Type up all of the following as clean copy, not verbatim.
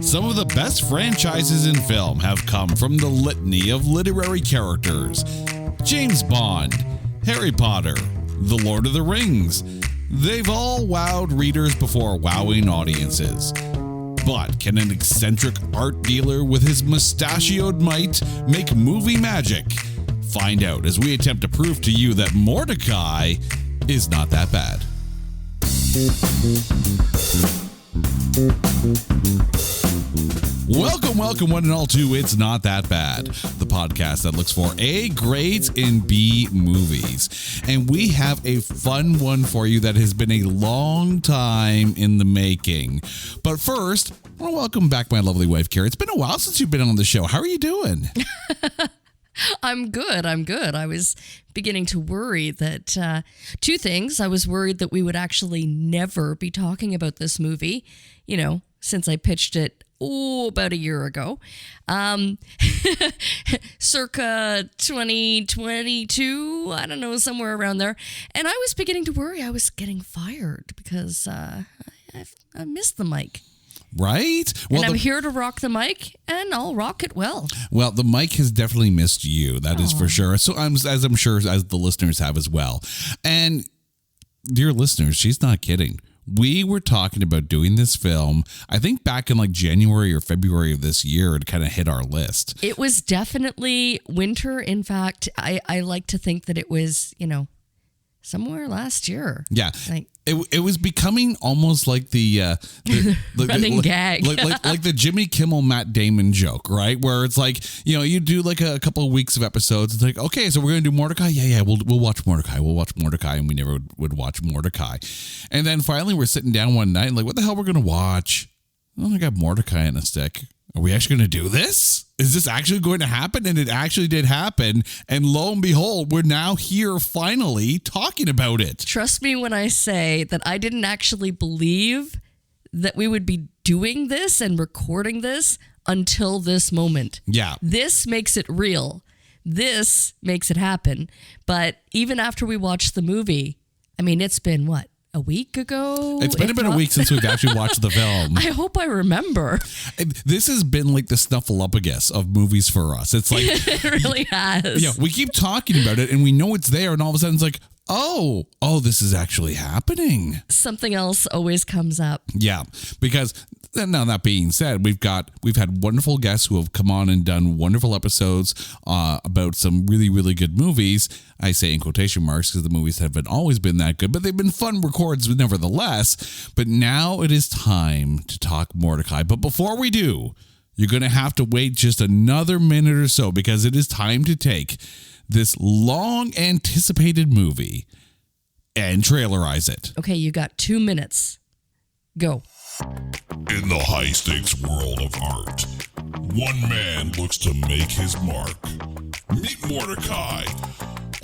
Some of the best franchises in film have come from the litany of literary characters. James Bond, Harry Potter, The Lord of the Rings. They've all wowed readers before wowing audiences. But can an eccentric art dealer with his mustachioed might make movie magic? Find out as we attempt to prove to you that Mortdecai is not that bad. Welcome one and all to It's Not That Bad, the podcast that looks for A grades in B movies. And we have a fun one for you that has been a long time in the making. But first, I want to welcome back my lovely wife, Carrie. It's been a while since you've been on the show. How are you doing? I'm good. I was beginning to worry that two things. I was worried that we would actually never be talking about this movie, since I pitched it about a year ago, circa 2022, I don't know, somewhere around there. And I was beginning to worry I was getting fired because I missed the mic. Right? Well, and I'm here to rock the mic, and I'll rock it well. Well, the mic has definitely missed you. That is for sure. So I'm sure as the listeners have as well. And dear listeners, she's not kidding. We were talking about doing this film, I think back in like January or February of this year. It kind of hit our list. It was definitely winter. In fact, I like to think that it was, somewhere last year. Yeah. It was becoming almost like the running gag. like the Jimmy Kimmel, Matt Damon joke, right? Where it's like, you do like a couple of weeks of episodes. It's like, okay, so we're going to do Mortdecai. Yeah, we'll watch Mortdecai. We'll watch Mortdecai. And we never would watch Mortdecai. And then finally we're sitting down one night and like, what the hell we're going to watch? Oh, I got Mortdecai in a stick. Are we actually going to do this? Is this actually going to happen? And it actually did happen. And lo and behold, we're now here finally talking about it. Trust me when I say that I didn't actually believe that we would be doing this and recording this until this moment. Yeah. This makes it real. This makes it happen. But even after we watched the movie, it's been what? A week ago? It's been about a week since we've actually watched the film. I hope I remember. This has been like the snuffleupagus of movies for us. It's like it really has. Yeah, we keep talking about it and we know it's there, and all of a sudden it's like, oh, this is actually happening. Something else always comes up. Yeah, because now that being said, we've had wonderful guests who have come on and done wonderful episodes about some really, really good movies. I say in quotation marks because the movies haven't always been that good, but they've been fun records nevertheless. But now it is time to talk Mortdecai. But before we do, you're going to have to wait just another minute or so because it is time to take this long anticipated movie and trailerize it. Okay, you got 2 minutes. Go. In the high-stakes world of art, one man looks to make his mark. Meet Mortdecai,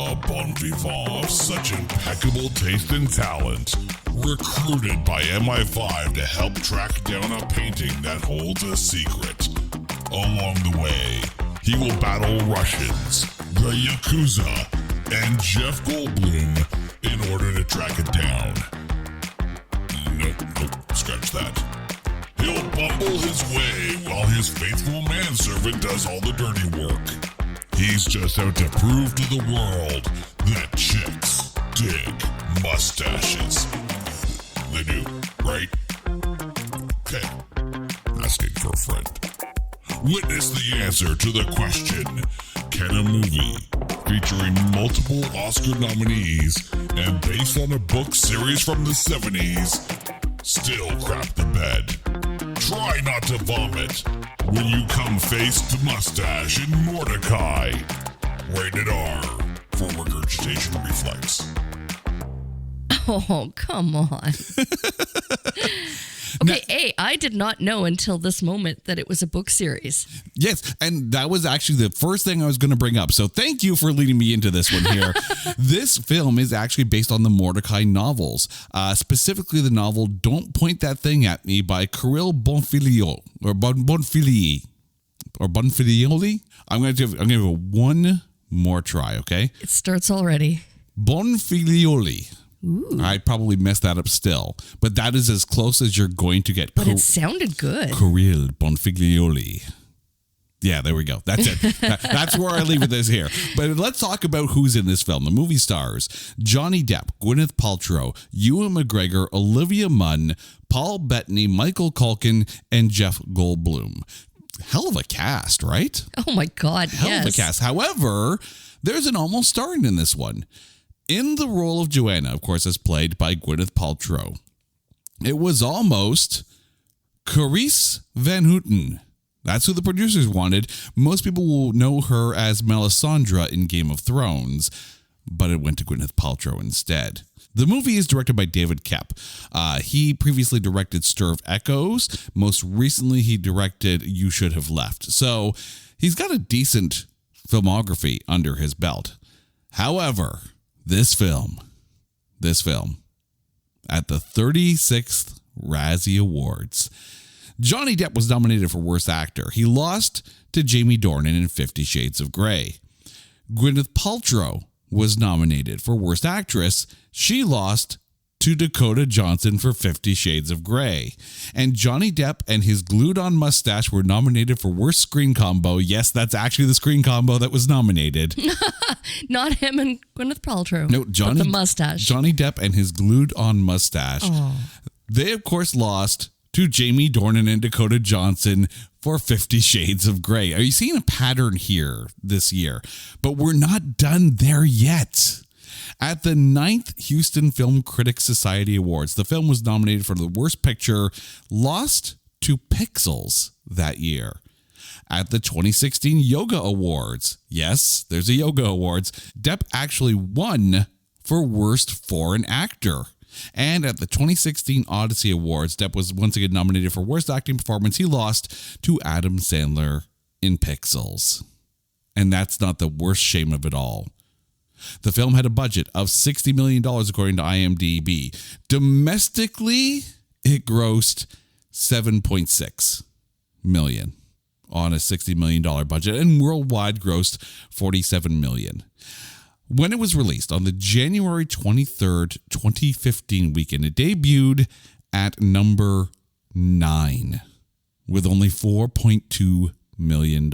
a bon vivant of such impeccable taste and talent, recruited by MI5 to help track down a painting that holds a secret. Along the way, he will battle Russians, the Yakuza, and Jeff Goldblum in order to track it down. Nope, scratch that. He'll bumble his way while his faithful manservant does all the dirty work. He's just out to prove to the world that chicks dig mustaches. They do, right? Okay, asking for a friend. Witness the answer to the question, can a movie featuring multiple Oscar nominees and based on a book series from the 70s still crap the bed? Try not to vomit when you come face to mustache in Mortdecai. Rated R for regurgitation reflex. Oh, come on. Okay, I did not know until this moment that it was a book series. Yes, and that was actually the first thing I was going to bring up. So thank you for leading me into this one here. This film is actually based on the Mortdecai novels, specifically the novel Don't Point That Thing at Me by Kirill Bonfilioli. I'm going to give it one more try, okay? It starts already. Bonfilioli. Ooh. I probably messed that up still, but that is as close as you're going to get. But it sounded good. Corriel Bonfiglioli. Yeah, there we go. That's it. That's where I leave it this here. But let's talk about who's in this film. The movie stars: Johnny Depp, Gwyneth Paltrow, Ewan McGregor, Olivia Munn, Paul Bettany, Michael Culkin, and Jeff Goldblum. Hell of a cast, right? Oh my God, Hell of a cast. However, there's an almost starring in this one. In the role of Joanna, of course, as played by Gwyneth Paltrow, it was almost Carice Van Houten. That's who the producers wanted. Most people will know her as Melisandre in Game of Thrones, but it went to Gwyneth Paltrow instead. The movie is directed by David Koepp. He previously directed Stir of Echoes. Most recently, he directed You Should Have Left. So he's got a decent filmography under his belt. However, this film, at the 36th Razzie Awards, Johnny Depp was nominated for Worst Actor. He lost to Jamie Dornan in 50 Shades of Grey. Gwyneth Paltrow was nominated for Worst Actress. She lost to Dakota Johnson for 50 Shades of Grey. And Johnny Depp and his glued-on mustache were nominated for Worst Screen Combo. Yes, that's actually the screen combo that was nominated. Not him and Gwyneth Paltrow. No, Johnny, but the mustache. Johnny Depp and his glued-on mustache. Oh. They, of course, lost to Jamie Dornan and Dakota Johnson for 50 Shades of Grey. Are you seeing a pattern here this year? But we're not done there yet. At the 9th Houston Film Critics Society Awards, the film was nominated for the Worst Picture, lost to Pixels that year. At the 2016 Yoga Awards, yes, there's a Yoga Awards, Depp actually won for Worst Foreign Actor. And at the 2016 Odyssey Awards, Depp was once again nominated for Worst Acting Performance. He lost to Adam Sandler in Pixels. And that's not the worst shame of it all. The film had a budget of $60 million, according to IMDb. Domestically, it grossed $7.6 million on a $60 million budget, and worldwide grossed $47 million. When it was released on the January 23rd, 2015 weekend, it debuted at number 9 with only $4.2 million.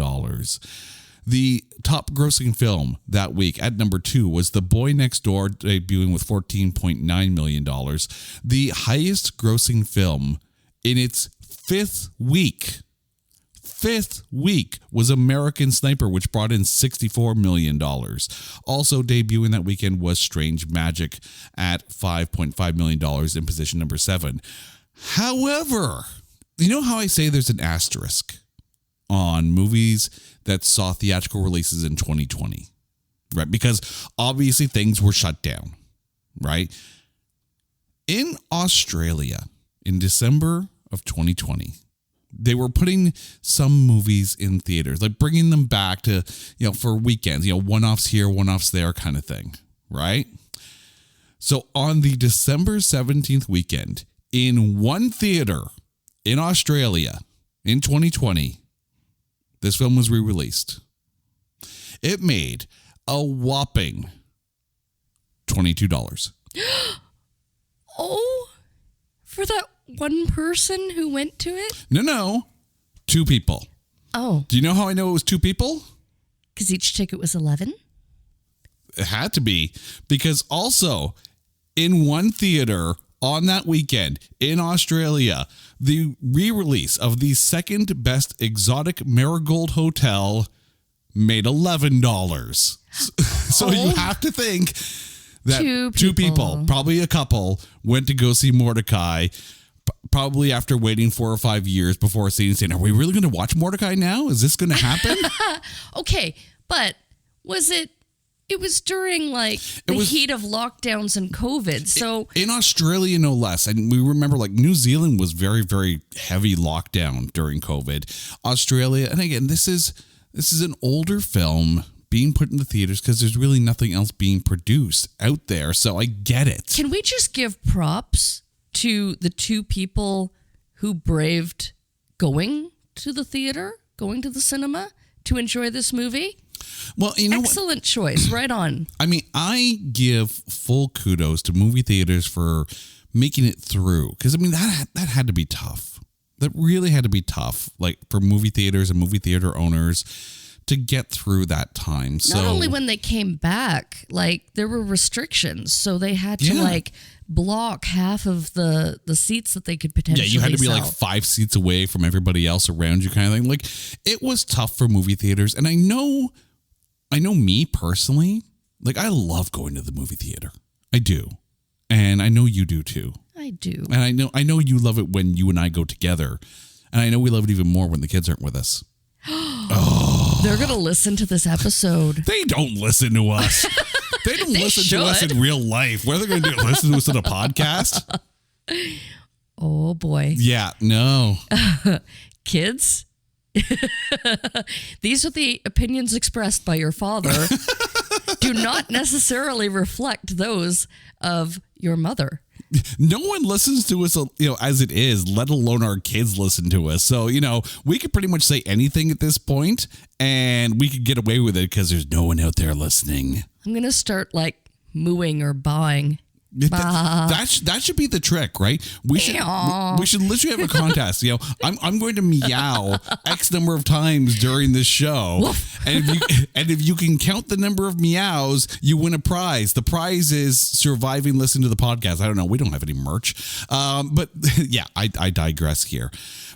The top grossing film that week at number 2 was The Boy Next Door, debuting with $14.9 million. The highest grossing film in its fifth week was American Sniper, which brought in $64 million. Also debuting that weekend was Strange Magic at $5.5 million in position number 7. However, you know how I say there's an asterisk on movies that saw theatrical releases in 2020, right? Because obviously things were shut down, right? In Australia, in December of 2020, they were putting some movies in theaters, like bringing them back to, for weekends, one-offs here, one-offs there kind of thing, right? So on the December 17th weekend, in one theater in Australia in 2020, this film was re-released. It made a whopping $22. Oh, for that one person who went to it? No. 2 people. Oh. Do you know how I know it was 2 people? Because each ticket was $11? It had to be. Because also, in one theater on that weekend in Australia, the re-release of the second best exotic Marigold Hotel made $11. So you have to think that 2 people, probably a couple, went to go see Mortdecai, probably after waiting 4 or 5 years before seeing, saying, are we really going to watch Mortdecai now? Is this going to happen? Okay, but was it was during the heat of lockdowns and COVID. So in Australia, no less. And we remember New Zealand was very, very heavy lockdown during COVID. Australia, and again, this is an older film being put in the theaters because there's really nothing else being produced out there. So I get it. Can we just give props to the 2 people who braved going to the theater, going to the cinema to enjoy this movie? Well, you know Excellent choice. Right on. I mean, I give full kudos to movie theaters for making it through. Because, I mean, that had to be tough. That really had to be tough, like for movie theaters and movie theater owners to get through that time. Not only when they came back, like there were restrictions. So they had to block half of the seats that they could potentially you had to be sell. like 5 seats away from everybody else around you kind of thing. Like it was tough for movie theaters. And I know me personally, like I love going to the movie theater. I do. And I know you do too. I do. And I know you love it when you and I go together. And I know we love it even more when the kids aren't with us. They're going to listen to this episode. They don't listen to us. They don't listen to us in real life. What are they going to do? Listen to us in a podcast? Oh, boy. Yeah, no. Kids, these are the opinions expressed by your father. Do not necessarily reflect those of your mother. No one listens to us, as it is, let alone our kids listen to us. So, we could pretty much say anything at this point and we could get away with it because there's no one out there listening. I'm going to start like mooing or bawing. That should be the trick, right? We should literally have a contest. I'm going to meow X number of times during this show, and if you can count the number of meows, you win a prize. The prize is surviving listening to the podcast. I don't know. We don't have any merch, but yeah, I digress here.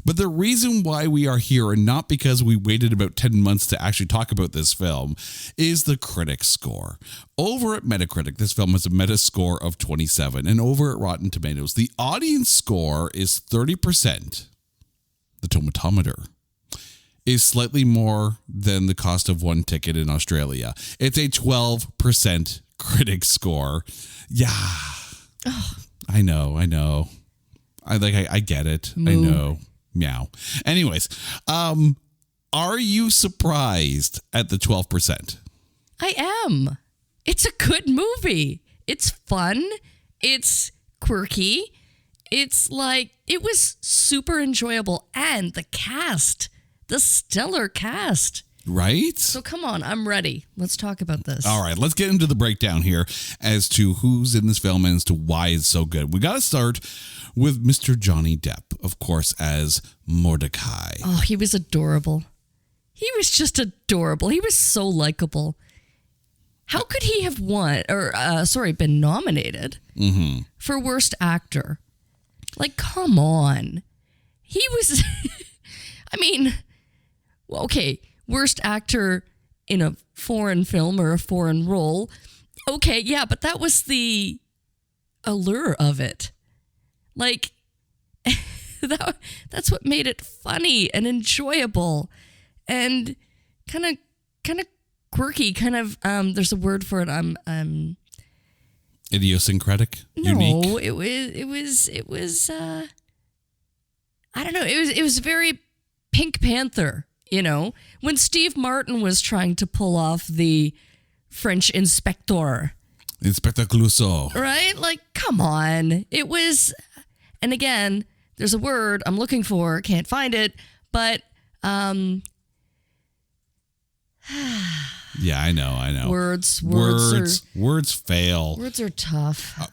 But the reason why we are here, and not because we waited about 10 months to actually talk about this film, is the critic score. Over at Metacritic, this film has a Metascore of 27, and over at Rotten Tomatoes, the audience score is 30%. The tomatometer is slightly more than the cost of one ticket in Australia. It's a 12% critic score. Yeah. Oh. I know. I get it. Moo. I know. Meow. Anyways, are you surprised at the 12%? I am. It's a good movie. It's fun. It's quirky. It's like, it was super enjoyable. And the cast, the stellar cast. Right? So come on, I'm ready. Let's talk about this. All right, let's get into the breakdown here as to who's in this film and as to why it's so good. We got to start with Mr. Johnny Depp, of course, as Mortdecai. Oh, he was adorable. He was just adorable. He was so likable. How could he have been nominated for Worst Actor? Like, come on. He was, okay, Worst Actor in a foreign film or a foreign role. Okay, yeah, but that was the allure of it. Like, that's what made it funny and enjoyable and kind of quirky, there's a word for it. Idiosyncratic? No, Unique? it was I don't know. It was very Pink Panther, when Steve Martin was trying to pull off the French Inspector. Inspector Clouseau. Right? Like, come on. It was, and again, there's a word I'm looking for, can't find it, but yeah, I know. Words fail. Words are tough.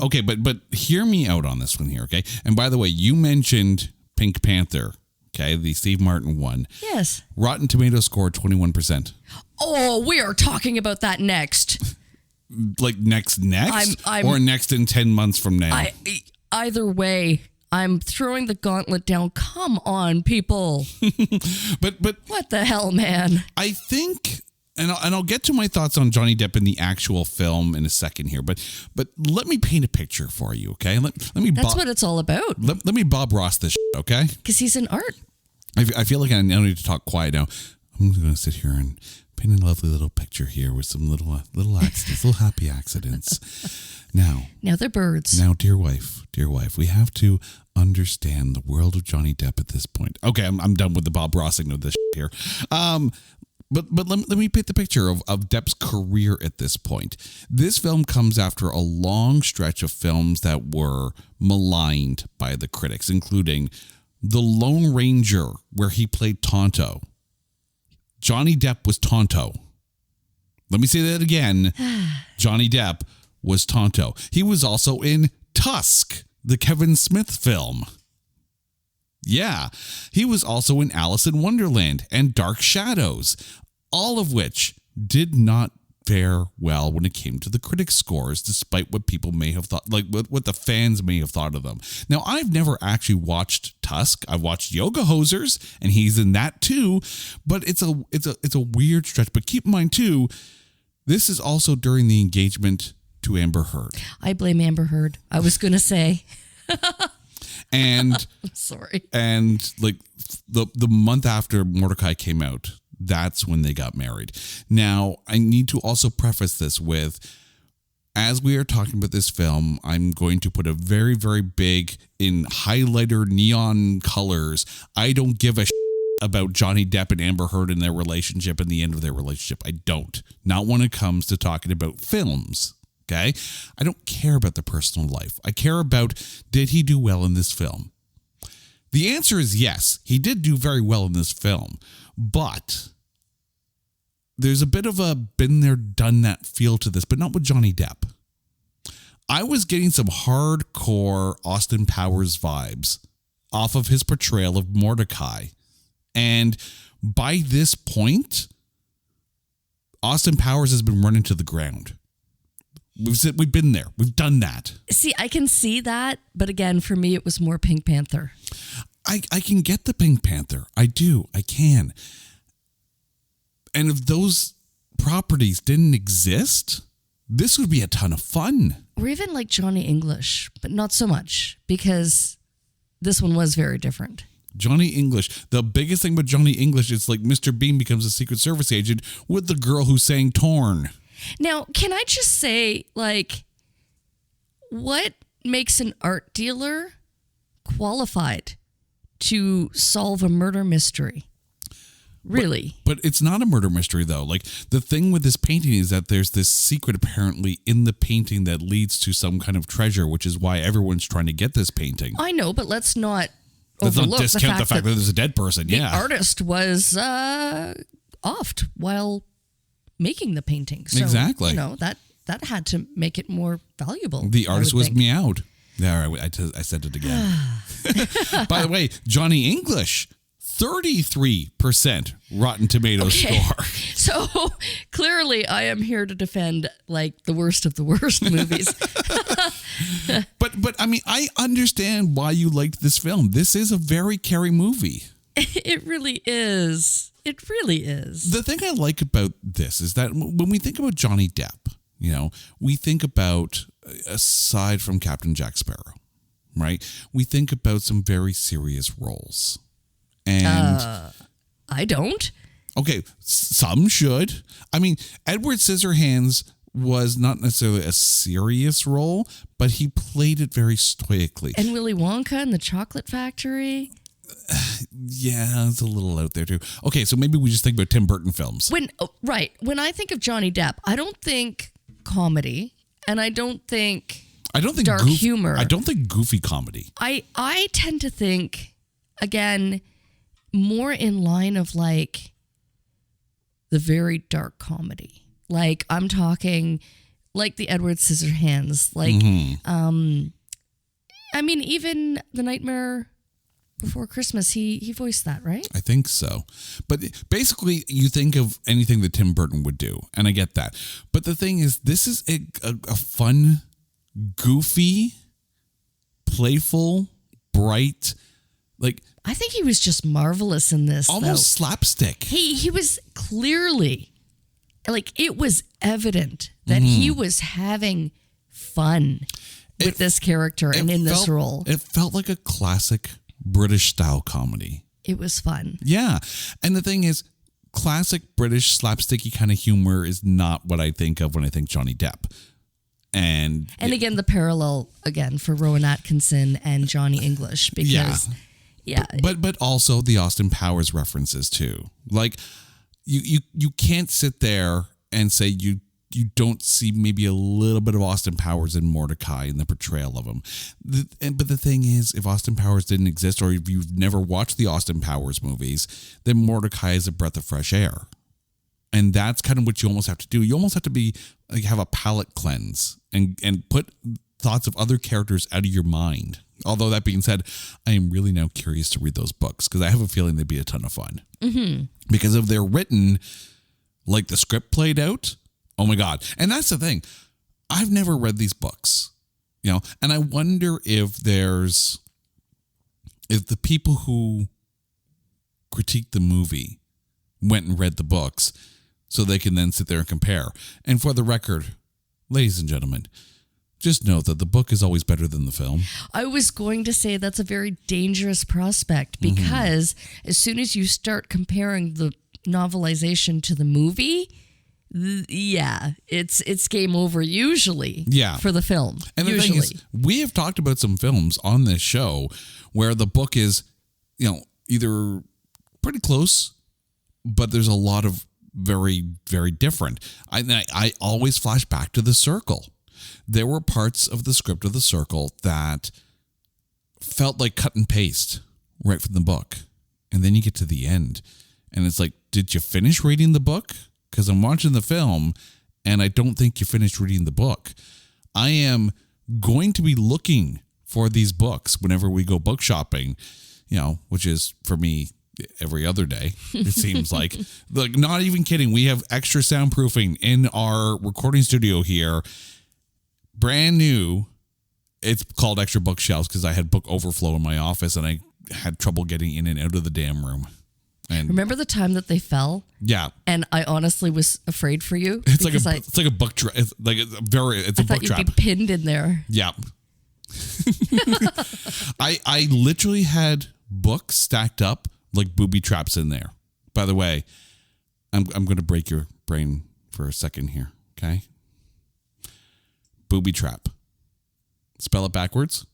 Okay, but hear me out on this one here, okay? And by the way, you mentioned Pink Panther, okay? The Steve Martin one. Yes. Rotten Tomatoes score 21%. Oh, we are talking about that next. Like next? I'm or next in 10 months from now? Either way, I'm throwing the gauntlet down. Come on, people. But what the hell, man? I think, and I'll get to my thoughts on Johnny Depp in the actual film in a second here, but let me paint a picture for you, okay? Let me. That's what it's all about. Let me Bob Ross this shit, okay? Because he's an art. I feel like I now need to talk quiet now. I'm going to sit here and paint a lovely little picture here with some little accidents, little happy accidents. Now they're birds. Now, dear wife, we have to understand the world of Johnny Depp at this point. Okay, I'm done with the Bob Rossing of this shit here. But let me paint the picture of Depp's career at this point. This film comes after a long stretch of films that were maligned by the critics, including The Lone Ranger, where he played Tonto. Johnny Depp was Tonto. Let me say that again. Johnny Depp was Tonto. He was also in Tusk, the Kevin Smith film. Yeah, he was also in Alice in Wonderland and Dark Shadows, all of which did not fare well when it came to the critic scores, despite what people may have thought, like what the fans may have thought of them. Now, I've never actually watched Tusk. I've watched Yoga Hosers, and he's in that too. But it's a weird stretch. But keep in mind too, this is also during the engagement to Amber Heard. I blame Amber Heard. I was going to say. And I'm sorry. And like the month after Mortdecai came out, that's when they got married. Now, I need to also preface this with, as we are talking about this film, I'm going to put a very, very big, in highlighter neon colors, I don't give a about Johnny Depp and Amber Heard and their relationship and the end of their relationship. I don't. Not when it comes to talking about films. Okay? I don't care about the personal life. I care about, did he do well in this film? The answer is yes. He did do very well in this film. But there's a bit of a been there, done that feel to this, but not with Johnny Depp. I was getting some hardcore Austin Powers vibes off of his portrayal of Mortdecai. And by this point, Austin Powers has been running to the ground. We've been there. We've done that. See, I can see that. But again, for me, it was more Pink Panther. I can get the Pink Panther. I do. I can. And if those properties didn't exist, this would be a ton of fun. Or even like Johnny English, but not so much because this one was very different. Johnny English. The biggest thing about Johnny English is like Mr. Bean becomes a Secret Service agent with the girl who sang Torn. Now, can I just say, like, what makes an art dealer qualified to solve a murder mystery? Really? But it's not a murder mystery, though. Like, the thing with this painting is that there's this secret apparently in the painting that leads to some kind of treasure, which is why everyone's trying to get this painting. I know, but let's not discount the fact that there's a dead person. The artist was offed while making the painting. So, exactly. You know, that had to make it more valuable. The artist was meowed. There, I said it again. By the way, Johnny English, 33% Rotten Tomatoes score. So clearly I am here to defend like the worst of the worst movies. But I mean, I understand why you liked this film. This is a very Carrie movie. It really is. It really is. The thing I like about this is that when we think about Johnny Depp, you know, we think about, aside from Captain Jack Sparrow, right? We think about some very serious roles. And I don't. Okay, some should. I mean, Edward Scissorhands was not necessarily a serious role, but he played it very stoically. And Willy Wonka and the Chocolate Factory. Yeah, it's a little out there too. Okay, so maybe we just think about Tim Burton films. When I think of Johnny Depp, I don't think comedy, and I don't think dark humor. I don't think goofy comedy. I tend to think, again, more in line of like the very dark comedy. Like I'm talking like the Edward Scissorhands, like I mean even The Nightmare Before Christmas, he voiced that, right? I think so. But basically you think of anything that Tim Burton would do, and I get that. But the thing is, this is a fun, goofy, playful, bright, like I think he was just marvelous in this. Almost slapstick. He was clearly, like, it was evident that he was having fun with this character and in this role. It felt like a classic British style comedy. It was fun. Yeah. And the thing is, classic British slapsticky kind of humor is not what I think of when I think Johnny Depp. And again, the parallel again for Rowan Atkinson and Johnny English, because but also the Austin Powers references too. Like you can't sit there and say you don't see maybe a little bit of Austin Powers in Mortdecai in the portrayal of him. But the thing is, if Austin Powers didn't exist, or if you've never watched the Austin Powers movies, then Mortdecai is a breath of fresh air. And that's kind of what you almost have to do. You almost have to be like have a palate cleanse and put thoughts of other characters out of your mind. Although that being said, I am really now curious to read those books because I have a feeling they'd be a ton of fun. Mm-hmm. Because if they're written like the script played out, oh my God. And that's the thing. I've never read these books, and I wonder if the people who critique the movie went and read the books so they can then sit there and compare. And for the record, ladies and gentlemen, just know that the book is always better than the film. I was going to say that's a very dangerous prospect because as soon as you start comparing the novelization to the movie, it's game over usually for the film. And the thing is, we have talked about some films on this show where the book is, either pretty close, but there's a lot of very, very different. I always flash back to The Circle. There were parts of the script of The Circle that felt like cut and paste right from the book. And then you get to the end and it's like, did you finish reading the book? Because I'm watching the film and I don't think you finished reading the book. I am going to be looking for these books whenever we go book shopping, which is for me every other day, it seems like. Not even kidding. We have extra soundproofing in our recording studio here. Brand new. It's called extra bookshelves because I had book overflow in my office and I had trouble getting in and out of the damn room. And remember the time that they fell? Yeah. And I honestly was afraid for you. It's like a book trap. It's a book trap. I thought you'd be pinned in there. Yeah. I literally had books stacked up like booby traps in there. By the way, I'm going to break your brain for a second here, okay? Booby trap. Spell it backwards.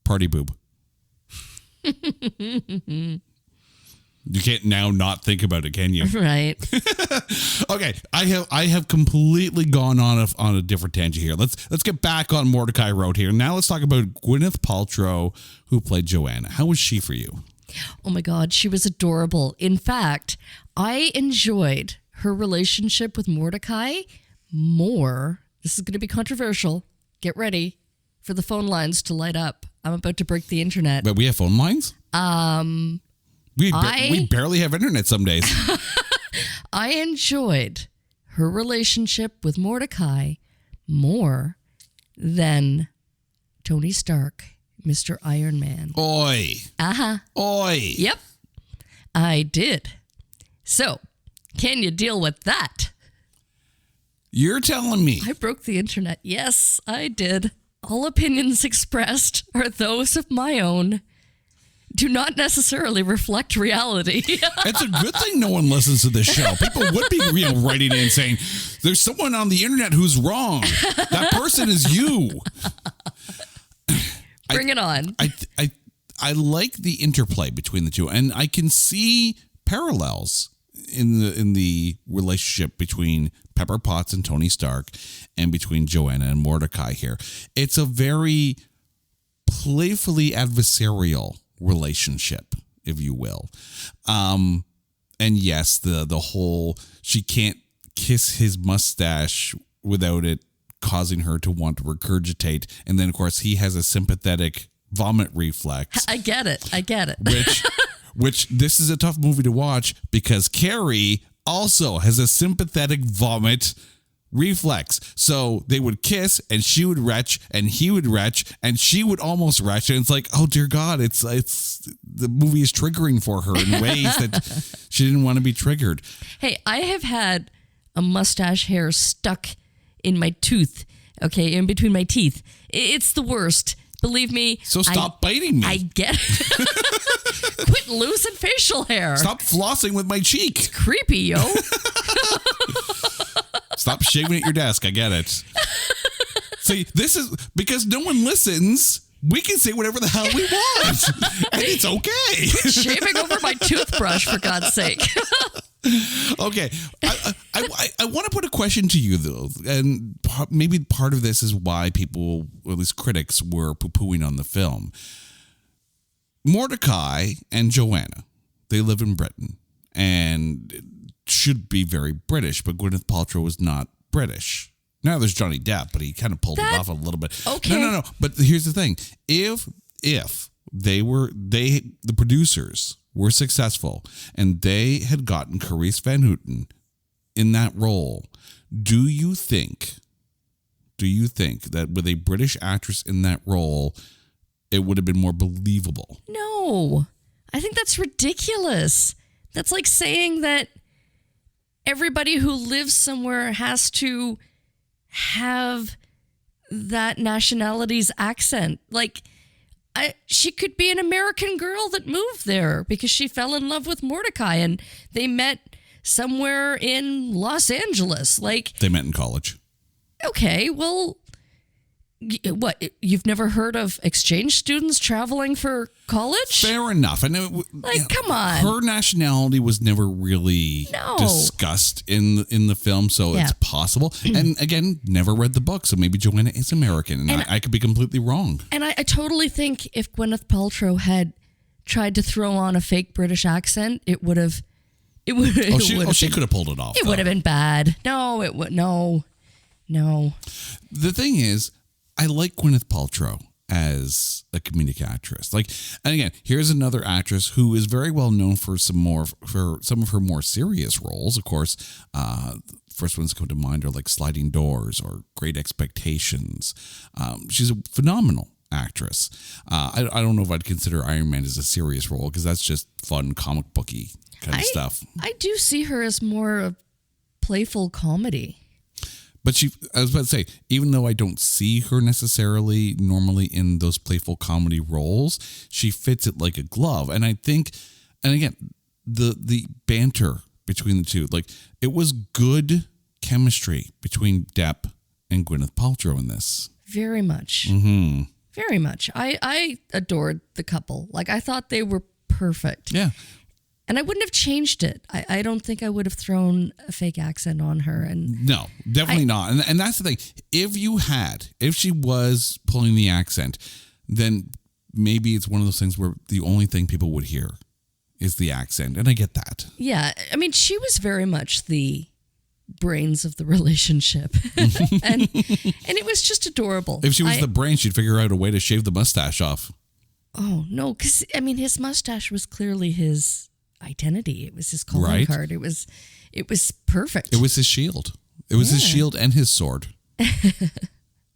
Party boob. You can't now not think about it, can you? Right. Okay, I have completely gone on a different tangent here. Let's get back on Mortdecai Road here. Now let's talk about Gwyneth Paltrow, who played Joanna. How was she for you? Oh my God, she was adorable. In fact, I enjoyed her relationship with Mortdecai more. This is going to be controversial. Get ready for the phone lines to light up. I'm about to break the internet. But we have phone lines? We barely have internet some days. I enjoyed her relationship with Mortdecai more than Tony Stark, Mr. Iron Man. Oi. Uh-huh. Oi. Yep, I did. So, can you deal with that? You're telling me. I broke the internet. Yes, I did. All opinions expressed are those of my own. Do not necessarily reflect reality. It's a good thing no one listens to this show. People would be writing in saying, there's someone on the internet who's wrong. That person is you. Bring it on. I like the interplay between the two, and I can see parallels in the relationship between Pepper Potts and Tony Stark and between Joanna and Mortdecai here. It's a very playfully adversarial relationship, if you will. And yes, the whole she can't kiss his mustache without it causing her to want to regurgitate. And then, of course, he has a sympathetic vomit reflex. I get it. Which this is a tough movie to watch because Carrie also has a sympathetic vomit reflex. So they would kiss and she would retch and he would retch and she would almost retch. And it's like, oh dear God, it's the movie is triggering for her in ways that she didn't want to be triggered. Hey, I have had a mustache hair stuck in my tooth, okay, in between my teeth. It's the worst. Believe me. So stop biting me. I get it. Quit losing facial hair. Stop flossing with my cheek. It's creepy, yo. Stop shaving at your desk. I get it. See, this is because no one listens. We can say whatever the hell we want. And it's okay. Quit shaving over my toothbrush, for God's sake. Okay. I want to put a question to you, though. And maybe part of this is why people, or at least critics, were poo-pooing on the film. Mortdecai and Joanna, they live in Britain. And should be very British, but Gwyneth Paltrow is not British. Now there's Johnny Depp, but he kind of pulled it off a little bit. Okay. No. But here's the thing: if the producers were successful and they had gotten Carice Van Houten in that role, do you think that with a British actress in that role, it would have been more believable? No, I think that's ridiculous. That's like saying that everybody who lives somewhere has to have that nationality's accent. Like, she could be an American girl that moved there because she fell in love with Mortdecai and they met somewhere in Los Angeles. Like, they met in college. Okay, well, what? You've never heard of exchange students traveling for college? Fair enough. I know. Come on. Her nationality was never really discussed in the film, so it's possible. And again, never read the book, so maybe Joanna is American, and I could be completely wrong. And I totally think if Gwyneth Paltrow had tried to throw on a fake British accent, it would have. She could have pulled it off. It would have been bad. No, it would. No. The thing is, I like Gwyneth Paltrow as a comedic actress. Like, and again, here's another actress who is very well known for some of her more serious roles. Of course, first ones that come to mind are like Sliding Doors or Great Expectations. She's a phenomenal actress. I don't know if I'd consider Iron Man as a serious role because that's just fun comic booky kind of stuff. I do see her as more of playful comedy. But I was about to say, even though I don't see her necessarily normally in those playful comedy roles, she fits it like a glove. And I think, and again, the banter between the two, like, it was good chemistry between Depp and Gwyneth Paltrow in this. Very much. Mm-hmm. Very much. I adored the couple. Like, I thought they were perfect. Yeah. And I wouldn't have changed it. I don't think I would have thrown a fake accent on her. And no, definitely not. And that's the thing. If she was pulling the accent, then maybe it's one of those things where the only thing people would hear is the accent. And I get that. Yeah. I mean, she was very much the brains of the relationship. and it was just adorable. If she was the brain, she'd figure out a way to shave the mustache off. Oh, no. Because, I mean, his mustache was clearly his identity. It was his calling card. It was perfect. It was his shield. It was his shield and his sword.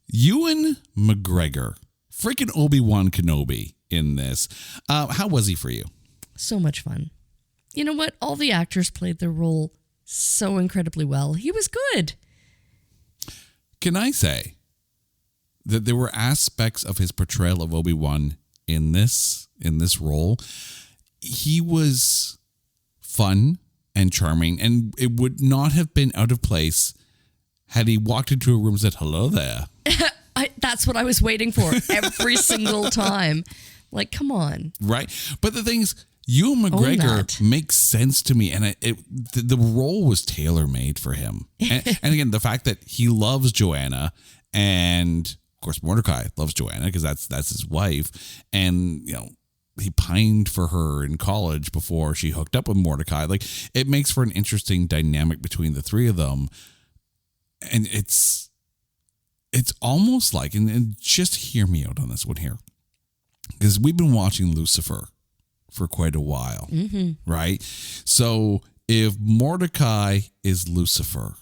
Ewan McGregor, freaking Obi-Wan Kenobi in this. How was he for you? So much fun. You know what? All the actors played their role so incredibly well. He was good. Can I say that there were aspects of his portrayal of Obi-Wan in this role? He was fun and charming, and it would not have been out of place had he walked into a room and said, "Hello there." That's what I was waiting for every single time. Like, come on. Right. But the thing is, Ewan McGregor makes sense to me, and the role was tailor-made for him. And again, the fact that he loves Joanna, and of course Mortdecai loves Joanna because that's his wife, and he pined for her in college before she hooked up with Mortdecai. Like, it makes for an interesting dynamic between the three of them. And it's almost like, and just hear me out on this one here, because we've been watching Lucifer for quite a while, right? So if Mortdecai is Lucifer,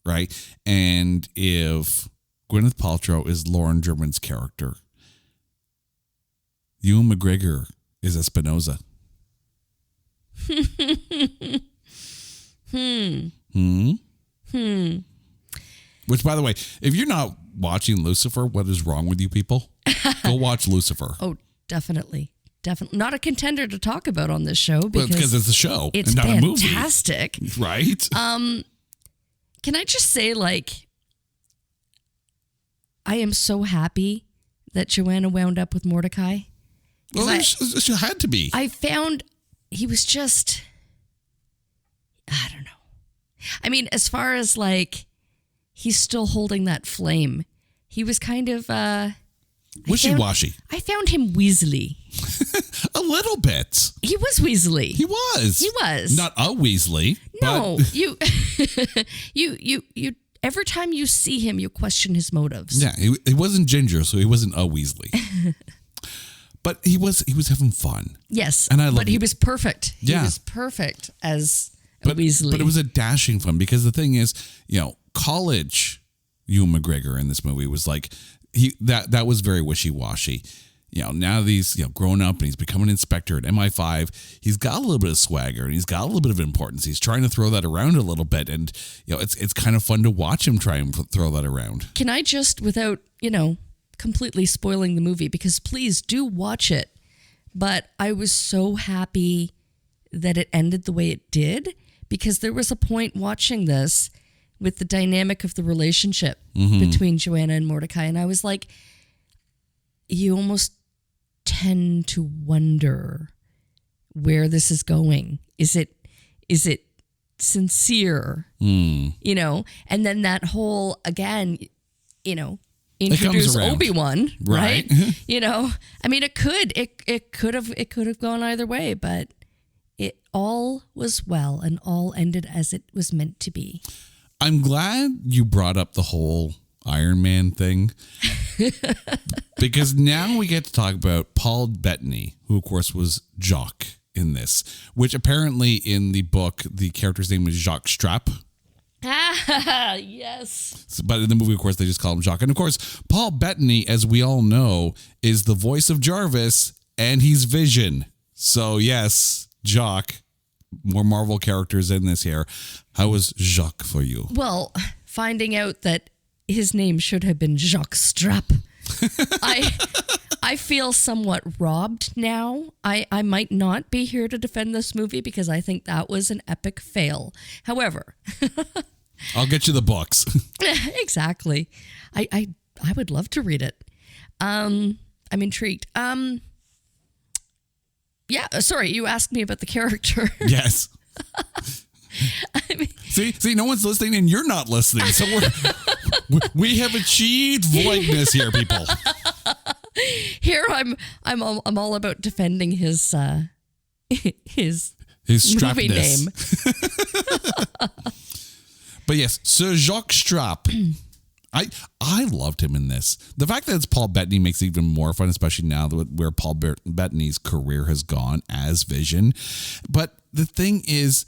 right? And if Gwyneth Paltrow is Lauren German's character, Ewan McGregor is Espinosa. Which, by the way, if you're not watching Lucifer, what is wrong with you people? Go watch Lucifer. Oh, definitely. Definitely. Not a contender to talk about on this show because it's a show. It's and not fantastic. A movie. Right? Can I just say, like, I am so happy that Joanna wound up with Mortdecai. Well, she had to be. I found he was just, I don't know. I mean, as far as like, he's still holding that flame. He was kind of wishy-washy. I found him Weasley. A little bit. He was Weasley. He was. He was. Not a Weasley. No, but you. Every time you see him, you question his motives. Yeah, he wasn't ginger, so he wasn't a Weasley. But he was having fun. Yes, and I love. But he was perfect. Yeah. He was perfect as a Weasley. But it was a dashing fun because the thing is, college Ewan McGregor in this movie was like that was very wishy-washy. Now that he's grown up and he's become an inspector at MI5, he's got a little bit of swagger and he's got a little bit of importance. He's trying to throw that around a little bit, and it's kind of fun to watch him try and throw that around. Can I just, without completely spoiling the movie, because please do watch it, but I was so happy that it ended the way it did, because there was a point watching this with the dynamic of the relationship between Joanna and Mortdecai, and I was like, you almost tend to wonder where this is going. Is it sincere? And then that whole, again, introduce Obi-Wan, right? I mean, it could have gone either way, but it all was well and all ended as it was meant to be. I'm glad you brought up the whole Iron Man thing, because now we get to talk about Paul Bettany, who of course was Jacques in this, which apparently in the book the character's name was Jacques Strapp. Yes. But in the movie, of course, they just call him Jacques. And of course, Paul Bettany, as we all know, is the voice of Jarvis, and he's Vision. So yes, Jacques. More Marvel characters in this here. How was Jacques for you? Well, finding out that his name should have been Jacques Strapp. I feel somewhat robbed now. I might not be here to defend this movie because I think that was an epic fail. However, I'll get you the books. Exactly. I would love to read it. I'm intrigued. Yeah, sorry, you asked me about the character. Yes. See, no one's listening and you're not listening. So we have achieved voidness here, people. Here I'm all about defending his movie strappness name. But yes, Sir Jacques Strapp. I loved him in this. The fact that it's Paul Bettany makes it even more fun, especially now where Paul Bettany's career has gone as Vision. But the thing is,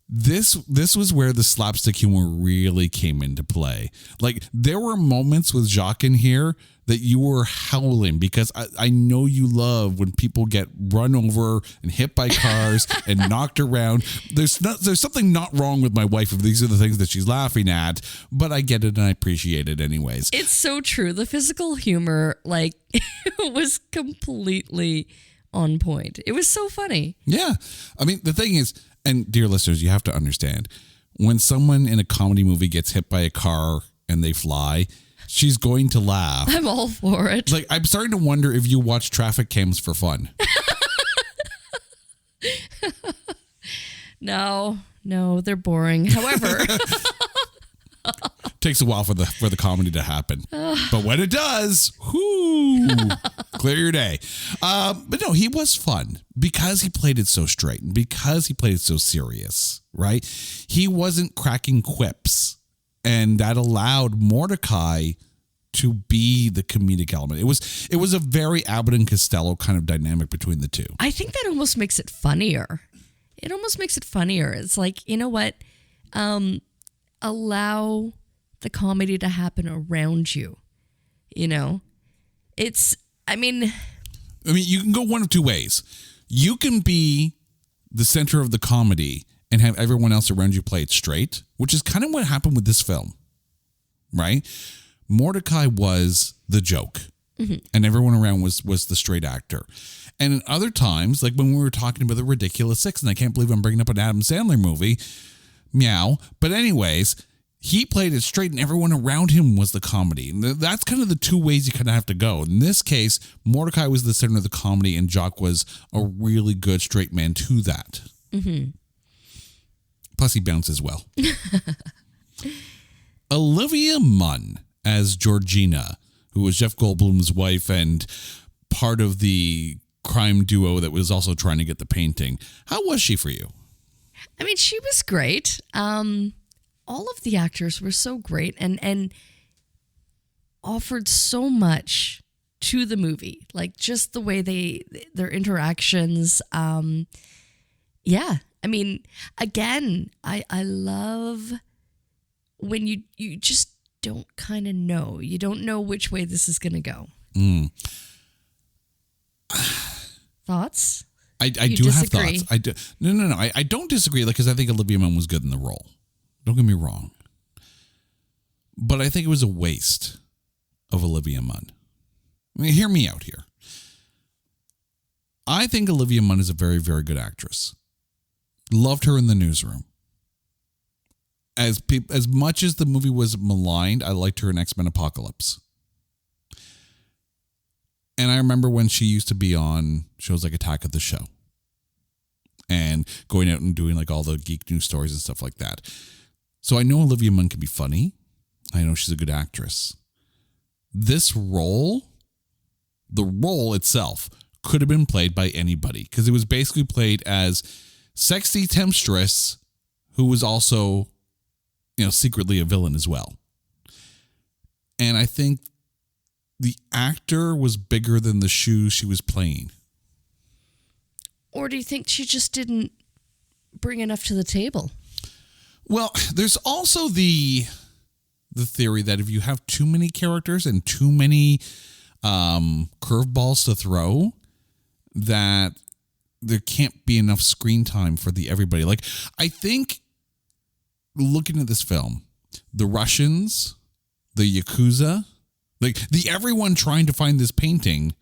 this was where the slapstick humor really came into play. Like, there were moments with Jacques in here that you were howling because I know you love when people get run over and hit by cars and knocked around. There's something not wrong with my wife if these are the things that she's laughing at, but I get it and I appreciate it anyways. It's so true. The physical humor, was completely on point. It was so funny. Yeah. I mean, the thing is, and dear listeners, you have to understand, when someone in a comedy movie gets hit by a car and they fly, she's going to laugh. I'm all for it. I'm starting to wonder if you watch traffic cams for fun. No, they're boring. However, takes a while for the comedy to happen, but when it does, clear your day. But no, he was fun because he played it so straight and because he played it so serious. Right? He wasn't cracking quips. And that allowed Mortdecai to be the comedic element. It was a very Abbott and Costello kind of dynamic between the two. I think that almost makes it funnier. It's like, you know what? Allow the comedy to happen around you. I mean, you can go one of two ways. You can be the center of the comedy and have everyone else around you play it straight, which is kind of what happened with this film, right? Mortdecai was the joke, and everyone around was the straight actor. And in other times, like when we were talking about The Ridiculous Six, and I can't believe I'm bringing up an Adam Sandler movie, meow. But anyways, he played it straight, and everyone around him was the comedy. And that's kind of the two ways you kind of have to go. In this case, Mortdecai was the center of the comedy, and Jacques was a really good straight man to that. Mm-hmm. Plus, he bounces well. Olivia Munn as Georgina, who was Jeff Goldblum's wife and part of the crime duo that was also trying to get the painting. How was she for you? I mean, she was great. All of the actors were so great and offered so much to the movie, like just the way their interactions. Yeah, I mean, again, I love when you just don't kind of know. You don't know which way this is going to go. Thoughts? I do disagree? Have thoughts. No. I don't disagree because I think Olivia Munn was good in the role. Don't get me wrong. But I think it was a waste of Olivia Munn. I mean, hear me out here. I think Olivia Munn is a very, very good actress. Loved her in The Newsroom. As much as the movie was maligned, I liked her in X-Men Apocalypse. And I remember when she used to be on shows like Attack of the Show and going out and doing like all the geek news stories and stuff like that. So I know Olivia Munn can be funny. I know she's a good actress. This role, the role itself, could have been played by anybody because it was basically played as sexy temptress who was also, secretly a villain as well. And I think the actor was bigger than the shoes she was playing. Or do you think she just didn't bring enough to the table? Well, there's also the theory that if you have too many characters and too many curveballs to throw, that there can't be enough screen time for everybody. Like, I think looking at this film, the Russians, the Yakuza, like everyone trying to find this painting,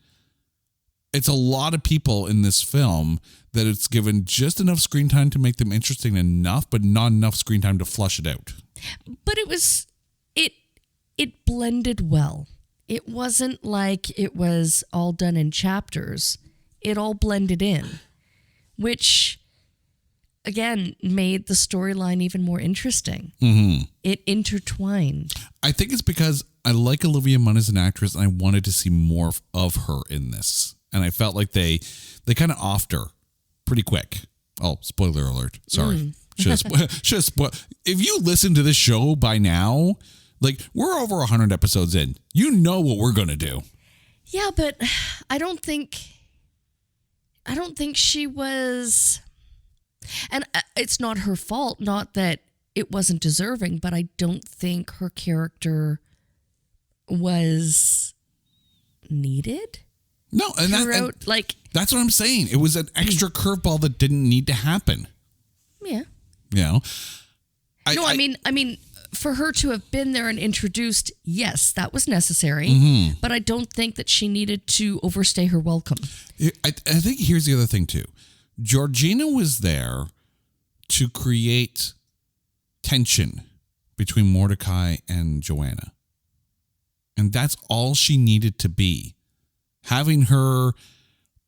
it's a lot of people in this film that it's given just enough screen time to make them interesting enough, but not enough screen time to flush it out. But it blended well. It wasn't like it was all done in chapters. It all blended in, which again made the storyline even more interesting. Mm-hmm. It intertwined. I think it's because I like Olivia Munn as an actress and I wanted to see more of her in this. And I felt like they kind of offed her pretty quick. Oh, spoiler alert. Sorry. If you listen to this show by now, like we're over 100 episodes in. You know what we're going to do. Yeah, but I don't think she was, and it's not her fault, not that it wasn't deserving, but I don't think her character was needed. No, and that's what I'm saying. It was an extra curveball that didn't need to happen. Yeah. I mean, for her to have been there and introduced, yes, that was necessary. Mm-hmm. But I don't think that she needed to overstay her welcome. I think here's the other thing too. Georgina was there to create tension between Mortdecai and Joanna. And that's all she needed to be. Having her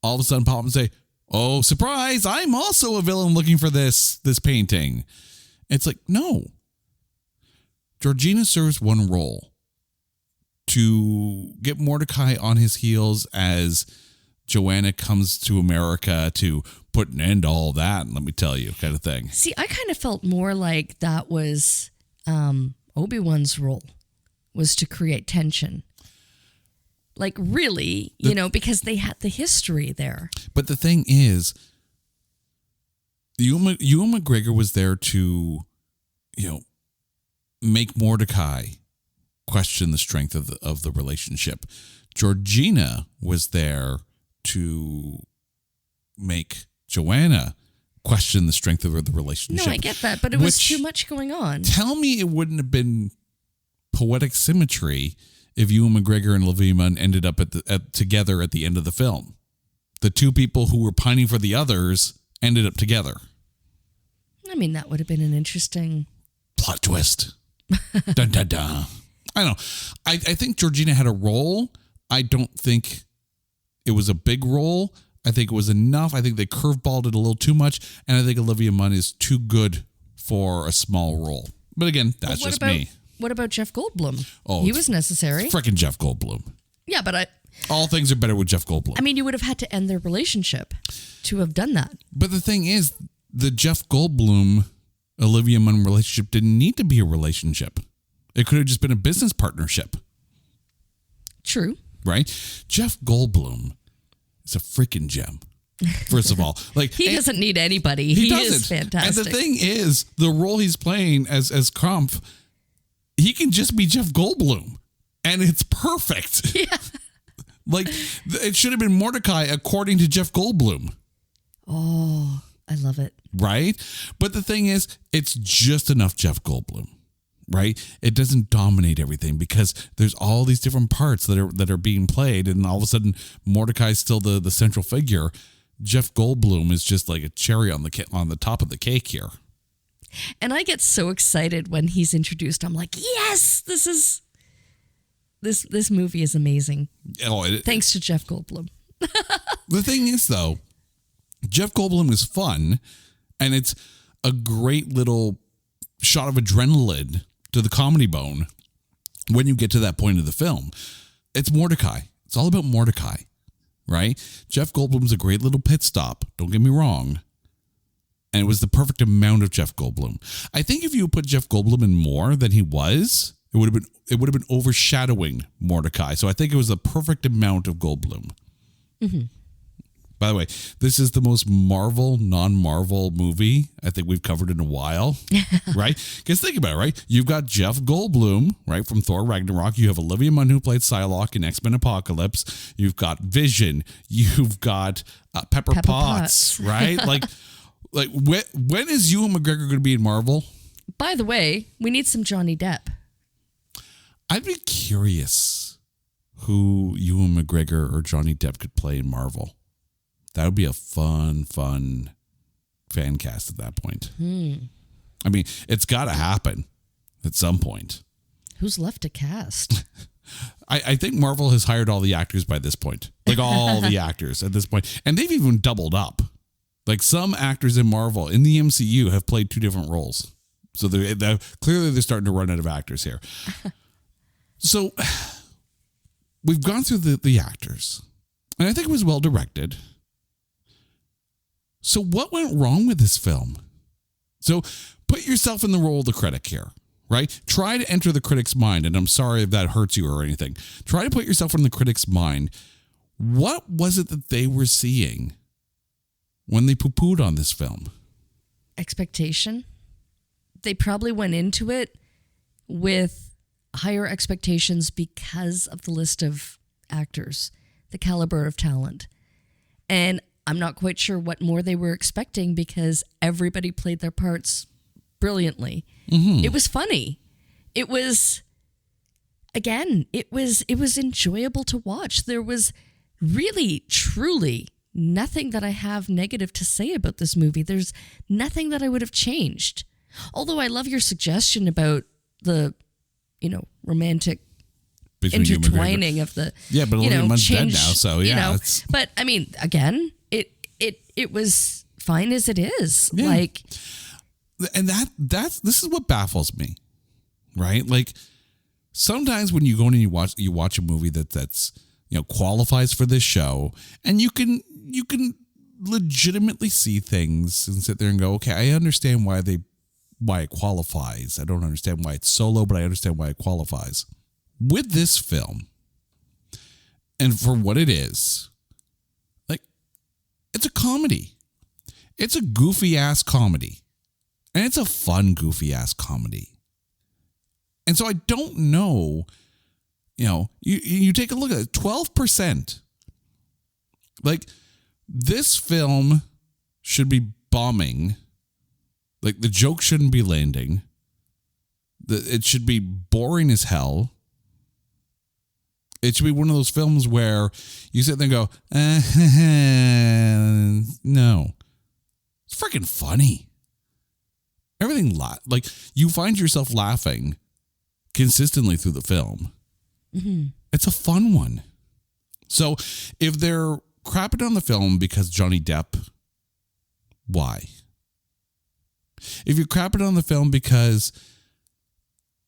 all of a sudden pop up and say, "Oh, surprise, I'm also a villain looking for this painting." It's like, no. Georgina serves one role: to get Mortdecai on his heels as Joanna comes to America to put an end to all that, and let me tell you, kind of thing. See, I kind of felt more like that was Obi-Wan's role, was to create tension. Like, really, because they had the history there. But the thing is, Ewan McGregor was there to, make Mortdecai question the strength of the relationship. Georgina was there to make Joanna question the strength of the relationship. No, I get that, but it was too much going on. Tell me it wouldn't have been poetic symmetry if Ewan McGregor and Olivia Munn ended up together at the end of the film. The two people who were pining for the others ended up together. I mean, that would have been an interesting plot twist. Dun, dun, dun. I don't know. I think Georgina had a role. I don't think it was a big role. I think it was enough. I think they curveballed it a little too much. And I think Olivia Munn is too good for a small role. But again, that's just me. What about Jeff Goldblum? Oh, he was necessary. Frickin' Jeff Goldblum. Yeah, but All things are better with Jeff Goldblum. I mean, you would have had to end their relationship to have done that. But the thing is, the Jeff Goldblum Olivia Munn relationship didn't need to be a relationship. It could have just been a business partnership. True. Right? Jeff Goldblum is a freaking gem. First of all, like he doesn't need anybody. He is fantastic. And the thing is, the role he's playing as Krumpf, he can just be Jeff Goldblum, and it's perfect. Yeah. Like it should have been Mortdecai according to Jeff Goldblum. Oh, I love it. Right? But the thing is, it's just enough Jeff Goldblum. Right? It doesn't dominate everything because there's all these different parts that are being played, and all of a sudden Mordecai's still the central figure. Jeff Goldblum is just like a cherry on the top of the cake here. And I get so excited when he's introduced. I'm like, yes, this movie is amazing. Thanks to Jeff Goldblum. The thing is, though, Jeff Goldblum is fun, and it's a great little shot of adrenaline to the comedy bone when you get to that point of the film. It's Mortdecai. It's all about Mortdecai, right? Jeff Goldblum's a great little pit stop. Don't get me wrong. And it was the perfect amount of Jeff Goldblum. I think if you put Jeff Goldblum in more than he was, it would have been overshadowing Mortdecai. So I think it was the perfect amount of Goldblum. Mm-hmm. By the way, this is the most Marvel, non-Marvel movie I think we've covered in a while, right? Because think about it, right? You've got Jeff Goldblum, right, from Thor Ragnarok. You have Olivia Munn, who played Psylocke in X-Men Apocalypse. You've got Vision. You've got Pepper Potts, right? like when is Ewan McGregor going to be in Marvel? By the way, we need some Johnny Depp. I'd be curious who Ewan McGregor or Johnny Depp could play in Marvel. That would be a fun fan cast at that point. I mean, it's got to happen at some point. Who's left to cast? I think Marvel has hired all the actors by this point. Like all the actors at this point. And they've even doubled up. Like some actors in Marvel, in the MCU, have played two different roles. So clearly they're starting to run out of actors here. So we've gone through the actors. And I think it was well directed. So what went wrong with this film? So put yourself in the role of the critic here, right? Try to enter the critic's mind. And I'm sorry if that hurts you or anything. Try to put yourself in the critic's mind. What was it that they were seeing when they poo-pooed on this film? Expectation. They probably went into it with higher expectations because of the list of actors, the caliber of talent. And I'm not quite sure what more they were expecting because everybody played their parts brilliantly. Mm-hmm. It was funny. It was enjoyable to watch. There was really, truly nothing that I have negative to say about this movie. There's nothing that I would have changed. Although I love your suggestion about the, romantic between intertwining of the, but Olivia Munn's dead now, so yeah. But I mean, again, it was fine as it is. Yeah. Like, and this is what baffles me, right? Like sometimes when you go in and you watch a movie that's qualifies for this show, and you can legitimately see things and sit there and go, okay, I understand why it qualifies. I don't understand why it's solo, but I understand why it qualifies. With this film, and for what it is, like, it's a comedy. It's a goofy ass comedy. And it's a fun, goofy ass comedy. And so I don't know, you take a look at it, 12%. Like, this film should be bombing. Like, the joke shouldn't be landing. It should be boring as hell. It should be one of those films where you sit there and go, no. It's freaking funny. Everything, like, you find yourself laughing consistently through the film. Mm-hmm. It's a fun one. So if they're crapping on the film because Johnny Depp, why? If you're crapping on the film because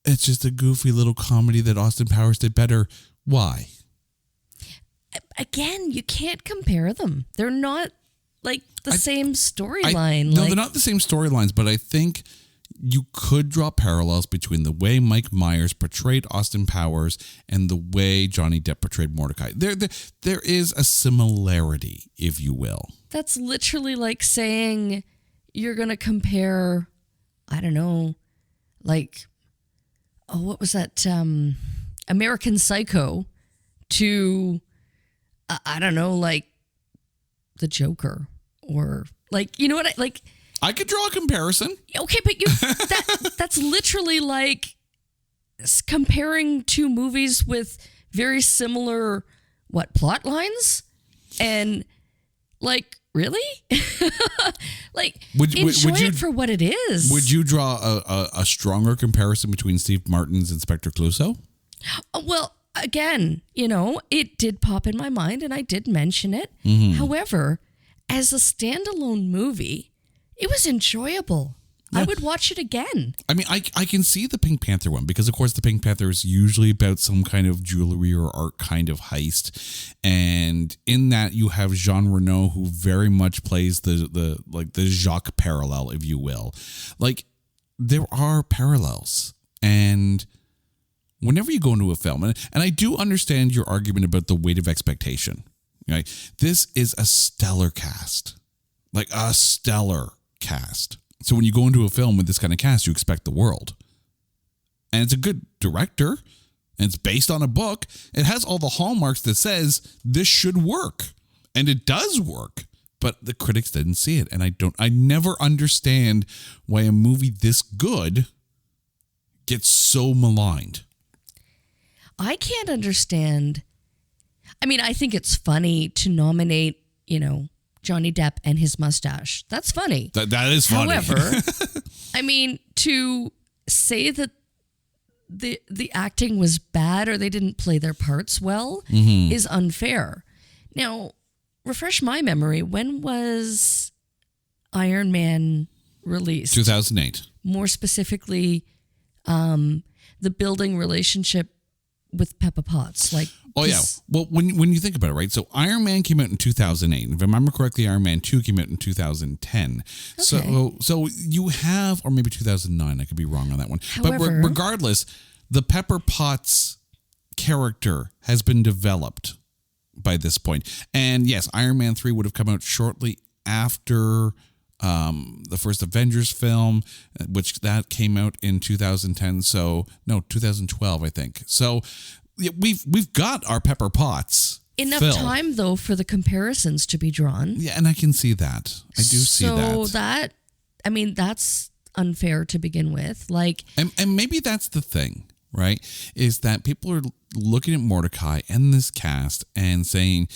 it's just a goofy little comedy that Austin Powers did better, why? again, you can't compare them. They're not like the same storyline. No, they're not the same storylines, but I think you could draw parallels between the way Mike Myers portrayed Austin Powers and the way Johnny Depp portrayed Mortdecai. There is a similarity, if you will. That's literally like saying you're going to compare, I don't know, like, what was that? American Psycho to, I don't know, like the Joker or like, you know what I could draw a comparison. Okay, but that's literally like comparing two movies with very similar plot lines, and like really, like enjoy it for what it is. Would you draw a stronger comparison between Steve Martin's Inspector Clouseau? Well, again, it did pop in my mind, and I did mention it. However, as a standalone movie, it was enjoyable. Yeah. I would watch it again. I mean, I can see the Pink Panther one because, of course, the Pink Panther is usually about some kind of jewelry or art kind of heist. And in that, you have Jean Reno, who very much plays the Jacques parallel, if you will. Like, there are parallels. And whenever you go into a film, and I do understand your argument about the weight of expectation. Right? This is a stellar cast. Like a stellar cast. So when you go into a film with this kind of cast, you expect the world. And it's a good director, and it's based on a book. It has all the hallmarks that says this should work. And it does work. But the critics didn't see it. And I never understand why a movie this good gets so maligned. I can't understand. I mean, I think it's funny to nominate, Johnny Depp and his mustache. That's funny. That is funny. However, I mean, to say that the acting was bad or they didn't play their parts well is unfair. Now, refresh my memory. When was Iron Man released? 2008. More specifically, the building relationship with Peppa Potts. Oh, yeah. Well, when you think about it, right? So Iron Man came out in 2008. If I remember correctly, Iron Man 2 came out in 2010. Okay. So you have, or maybe 2009. I could be wrong on that one. However, but regardless, the Pepper Potts character has been developed by this point. And yes, Iron Man 3 would have come out shortly after the first Avengers film, which that came out in 2010. So, no, 2012, I think. So we've got our Pepper Potts. Enough film. Time, though, for the comparisons to be drawn. Yeah, and I can see that. I do see that. So that's unfair to begin with. And maybe that's the thing, right? Is that people are looking at Mortdecai and this cast and saying,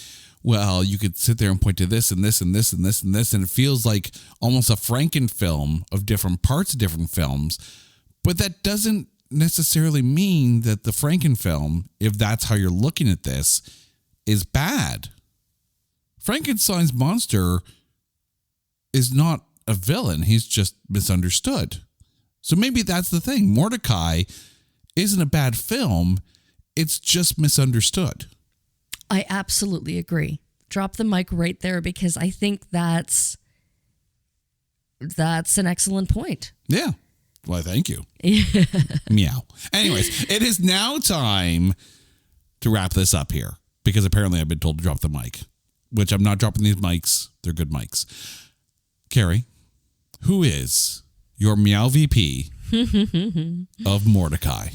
well, you could sit there and point to this and this and this and this and this, and it feels like almost a Franken film of different parts of different films. But that doesn't necessarily mean that the Franken film, if that's how you're looking at this, is bad. Frankenstein's monster is not a villain. He's just misunderstood. So maybe that's the thing. Mortdecai isn't a bad film. It's just misunderstood. I absolutely agree. Drop the mic right there because I think that's an excellent point. Yeah. Well, thank you. Meow. Anyways, it is now time to wrap this up here because apparently I've been told to drop the mic, which I'm not dropping these mics. They're good mics. Carrie, who is your Meow VP of Mortdecai?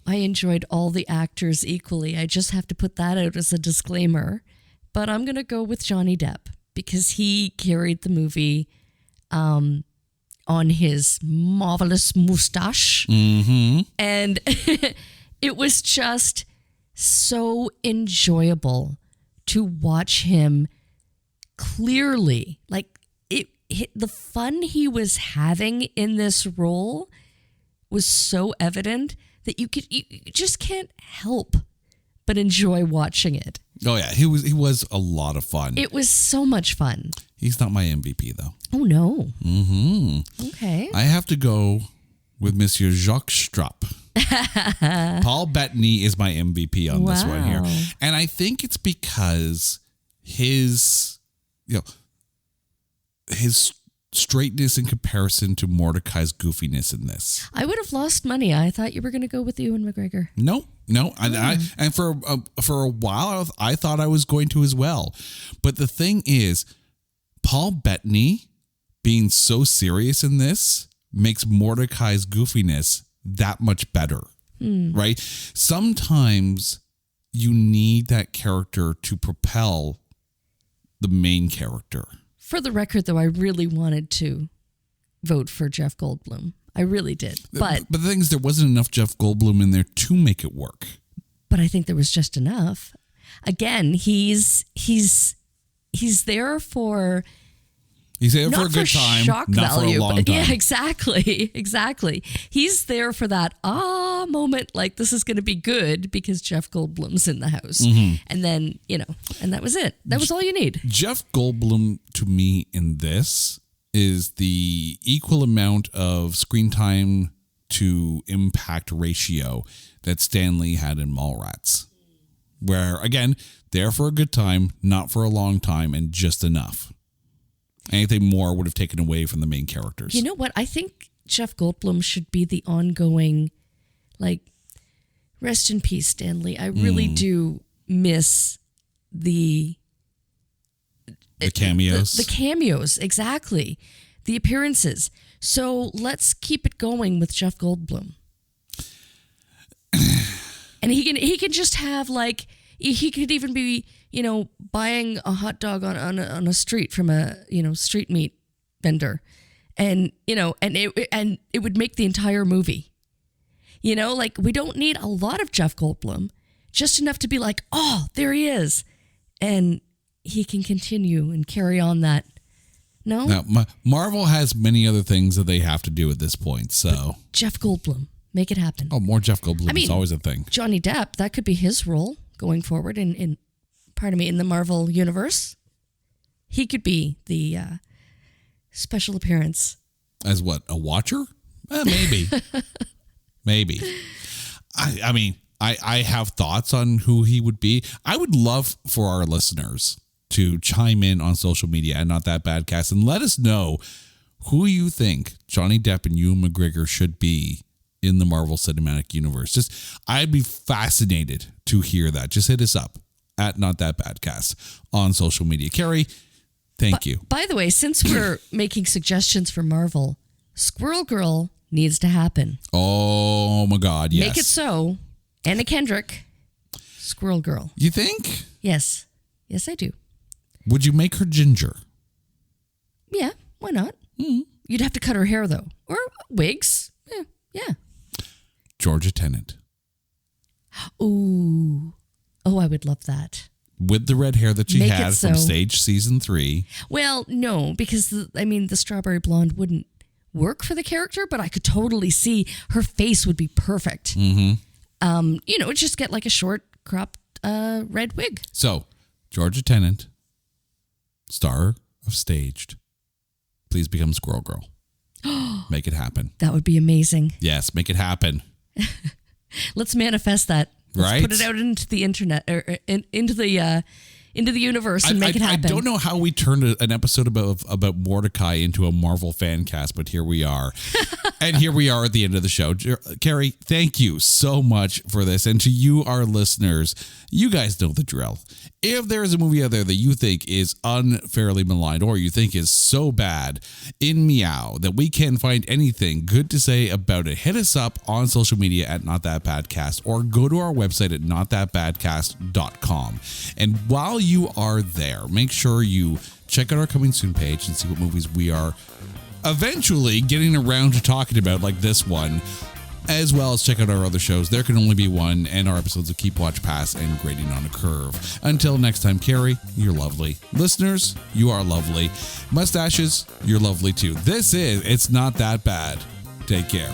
I enjoyed all the actors equally. I just have to put that out as a disclaimer. But I'm going to go with Johnny Depp because he carried the movie on his marvelous mustache. Mm-hmm. And it was just so enjoyable to watch him clearly. The fun he was having in this role was so evident that you just can't help but enjoy watching it. Oh yeah, he was a lot of fun. It was so much fun. He's not my MVP though. Oh no. Mm-hmm. Okay. I have to go with Monsieur Jacques Strupp Paul Bettany is my MVP on this one here. And I think it's because his straightness in comparison to Mortdecai's goofiness in this. I would have lost money. I thought you were going to go with Ewan McGregor. No. And for a while, I thought I was going to as well. But the thing is, Paul Bettany being so serious in this makes Mortdecai's goofiness that much better, right? Sometimes you need that character to propel the main character. For the record, though, I really wanted to vote for Jeff Goldblum. I really did. But the thing is, there wasn't enough Jeff Goldblum in there to make it work. But I think there was just enough. Again, he's there for... He's there for a good time, shock not value, for a long time. Yeah, exactly. He's there for that moment, like this is going to be good because Jeff Goldblum's in the house. And then, and that was it. That was all you need. Jeff Goldblum, to me, in this, is the equal amount of screen time to impact ratio that Stanley had in Mallrats. Where, again, there for a good time, not for a long time, and just enough. Anything more would have taken away from the main characters. You know what? I think Jeff Goldblum should be the ongoing, rest in peace, Stanley. I really do miss the cameos. The cameos, exactly. The appearances. So let's keep it going with Jeff Goldblum. And he can just have he could even be, buying a hot dog on a street from a, street meat vendor. And, and it would make the entire movie. We don't need a lot of Jeff Goldblum, just enough to be like, oh, there he is. And he can continue and carry on that. No? Now, Marvel has many other things that they have to do at this point, so. But Jeff Goldblum, make it happen. Oh, more Jeff Goldblum is always a thing. Johnny Depp, that could be his role going forward in the Marvel universe. He could be the special appearance. As what, a watcher? Maybe. Maybe. I have thoughts on who he would be. I would love for our listeners to chime in on social media and Not That Badcast and let us know who you think Johnny Depp and Ewan McGregor should be in the Marvel Cinematic Universe. I'd be fascinated to hear that. Just hit us up at Not That Badcast on social media. Carrie, thank you. By the way, since we're making suggestions for Marvel, Squirrel Girl needs to happen. Oh my God, yes. Make it so. Anna Kendrick, Squirrel Girl. You think? Yes. Yes, I do. Would you make her ginger? Yeah, why not? You'd have to cut her hair, though. Or wigs. Yeah. Georgia Tennant. Ooh. Oh, I would love that. With the red hair that she Make had from Stage Season 3. Well, no, because, the strawberry blonde wouldn't work for the character, but I could totally see her face would be perfect. Just get a short cropped red wig. So, Georgia Tennant, star of Staged, please become Squirrel Girl. Make it happen. That would be amazing. Yes, make it happen. Let's manifest that. Let's put it out into the internet or into the universe and make it happen. I don't know how we turned an episode about Mortdecai into a Marvel fan cast, but here we are. And here we are at the end of the show. Carrie, thank you so much for this. And to you, our listeners, you guys know the drill. If there is a movie out there that you think is unfairly maligned or you think is so bad in Meow that we can't find anything good to say about it, hit us up on social media at Not That Badcast or go to our website at notthatbadcast.com. And while you are there, make sure you check out our Coming Soon page and see what movies we are eventually getting around to talking about, like this one, as well as check out our other shows. There Can Only Be One and our episodes of Keep Watch Pass and Grading on a Curve. Until next time, Carrie, you're lovely. Listeners, you are lovely. Mustaches, you're lovely too. This is It's Not That Bad. Take care.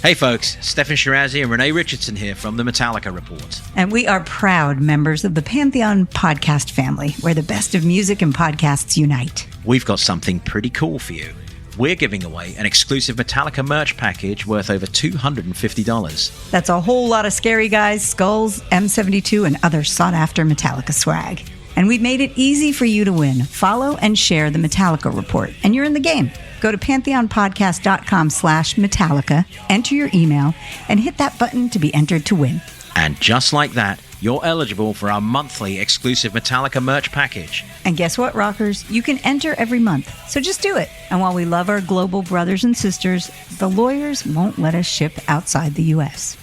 Hey folks, Stefan Shirazi and Renee Richardson here from the Metallica Report. And we are proud members of the Pantheon podcast family, where the best of music and podcasts unite. We've got something pretty cool for you. We're giving away an exclusive Metallica merch package worth over $250. That's a whole lot of Scary Guys, Skulls, M72, and other sought-after Metallica swag. And we've made it easy for you to win. Follow and share the Metallica Report, and you're in the game. Go to pantheonpodcast.com/Metallica, enter your email, and hit that button to be entered to win. And just like that, you're eligible for our monthly exclusive Metallica merch package. And guess what, rockers? You can enter every month, so just do it. And while we love our global brothers and sisters, the lawyers won't let us ship outside the U.S.